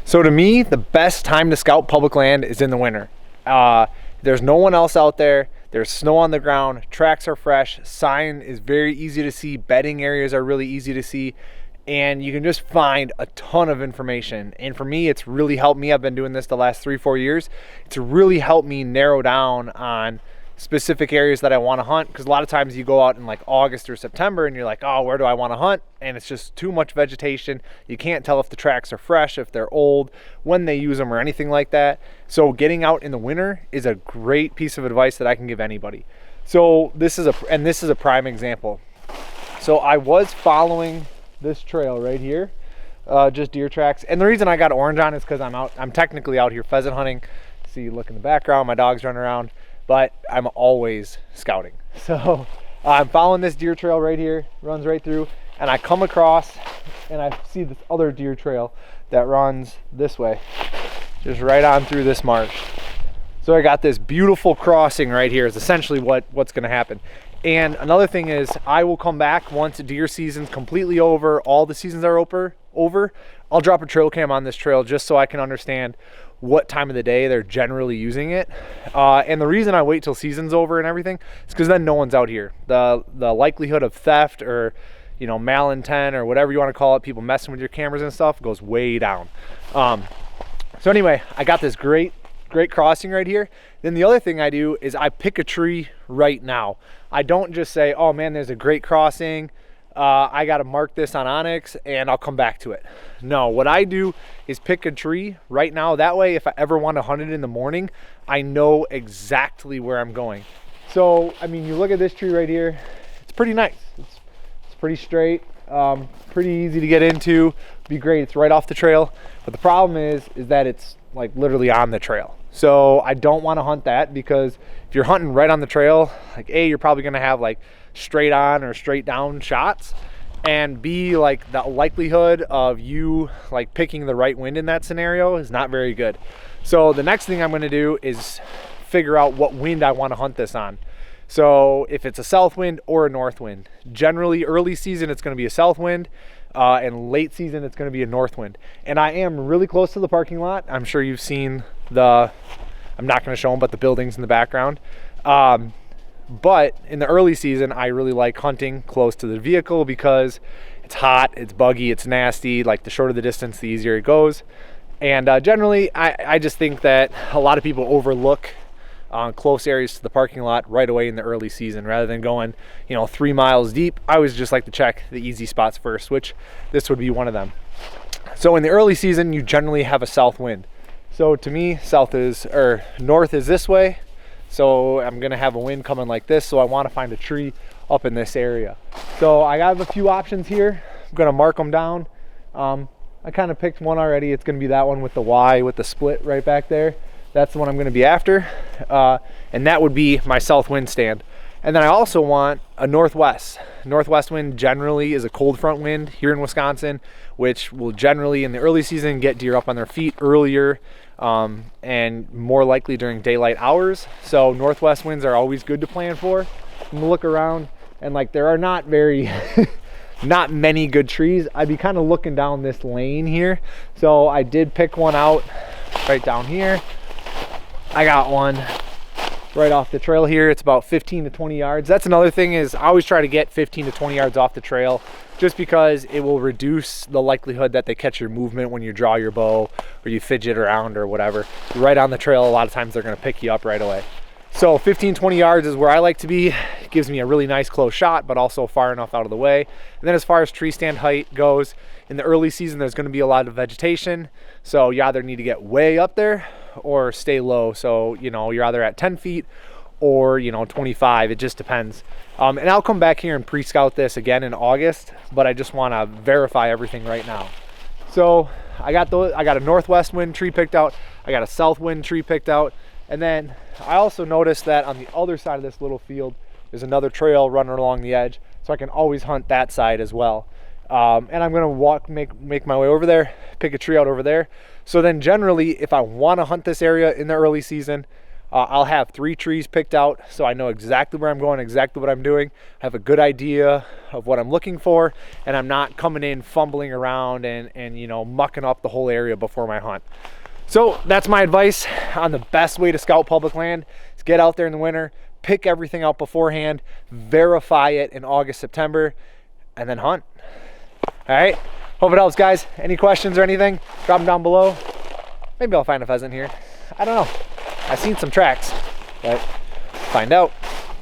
So to me, the best time to scout public land is in the winter. There's no one else out there. There's snow on the ground, tracks are fresh, sign is very easy to see, bedding areas are really easy to see, and you can just find a ton of information. And for me, it's really helped me. I've been doing this the last 3-4 years. It's really helped me narrow down on specific areas that I want to hunt, because a lot of times you go out in like August or September and you're like, oh, where do I want to hunt? And it's just too much vegetation. You can't tell if the tracks are fresh, if they're old, when they use them, or anything like that. So getting out in the winter is a great piece of advice that I can give anybody. So this is a prime example. So I was following this trail right here, just deer tracks, and the reason I got orange on is because I'm technically out here pheasant hunting. See, look in the background, my dog's running around, but I'm always scouting. So I'm following this deer trail right here, runs right through, and I come across and I see this other deer trail that runs this way, just right on through this marsh. So I got this beautiful crossing right here is essentially what's gonna happen. And another thing is, I will come back once deer season's completely over, all the seasons are over, I'll drop a trail cam on this trail just so I can understand what time of the day they're generally using it. And the reason I wait till season's over and everything is because then no one's out here. The likelihood of theft or, you know, malintent or whatever you want to call it, people messing with your cameras and stuff, goes way down. So anyway, I got this great crossing right here. Then the other thing I do is I pick a tree right now. I don't just say, oh man, there's a great crossing, I got to mark this on Onyx and I'll come back to it. No, what I do is pick a tree right now. That way, if I ever want to hunt it in the morning, I know exactly where I'm going. So, I mean, you look at this tree right here, it's pretty nice. It's pretty straight, pretty easy to get into, be great. It's right off the trail. But the problem is that it's like literally on the trail. So I don't want to hunt that, because if you're hunting right on the trail, like A, you're probably going to have like straight on or straight down shots, and B, like the likelihood of you like picking the right wind in that scenario is not very good. So the next thing I'm going to do is figure out what wind I want to hunt this on. So if it's a south wind or a north wind, generally early season it's going to be a south wind, and late season it's going to be a north wind. And I am really close to the parking lot. I'm sure you've seen I'm not going to show them, but the buildings in the background. But in the early season, I really like hunting close to the vehicle because it's hot, it's buggy, it's nasty. Like the shorter the distance, the easier it goes. And generally, I just think that a lot of people overlook close areas to the parking lot right away in the early season, rather than going, 3 miles deep. I always just like to check the easy spots first, which this would be one of them. So in the early season, you generally have a south wind. So to me, north is this way. So I'm gonna have a wind coming like this. So I want to find a tree up in this area. So I have a few options here. I'm gonna mark them down. I kind of picked one already. It's gonna be that one with the Y with the split right back there. That's the one I'm gonna be after. And that would be my south wind stand. And then I also want a northwest. Northwest wind generally is a cold front wind here in Wisconsin, which will generally in the early season get deer up on their feet earlier, and more likely during daylight hours. So northwest winds are always good to plan for. I'm gonna look around, and like there are not many good trees. I'd be kind of looking down this lane here. So I did pick one out right down here. I got one right off the trail here. It's about 15 to 20 yards. That's another thing, is I always try to get 15 to 20 yards off the trail, just because it will reduce the likelihood that they catch your movement when you draw your bow or you fidget around or whatever. Right on the trail, a lot of times they're going to pick you up right away. So 15, 20 yards is where I like to be. It gives me a really nice close shot, but also far enough out of the way. And then as far as tree stand height goes, in the early season, there's going to be a lot of vegetation. So you either need to get way up there or stay low. So, you're either at 10 feet or, 25. It just depends. And I'll come back here and pre-scout this again in August, but I just want to verify everything right now. So I got a northwest wind tree picked out. I got a south wind tree picked out. And then I also noticed that on the other side of this little field, there's another trail running along the edge. So I can always hunt that side as well. And I'm gonna make my way over there, pick a tree out over there. So then generally, if I want to hunt this area in the early season, I'll have 3 trees picked out so I know exactly where I'm going, exactly what I'm doing. I have a good idea of what I'm looking for, and I'm not coming in fumbling around and you know, mucking up the whole area before my hunt. So that's my advice on the best way to scout public land. Is get out there in the winter, pick everything out beforehand, verify it in August, September, and then hunt. All right, hope it helps, guys. Any questions or anything, drop them down below. Maybe I'll find a pheasant here. I don't know. I've seen some tracks, but find out.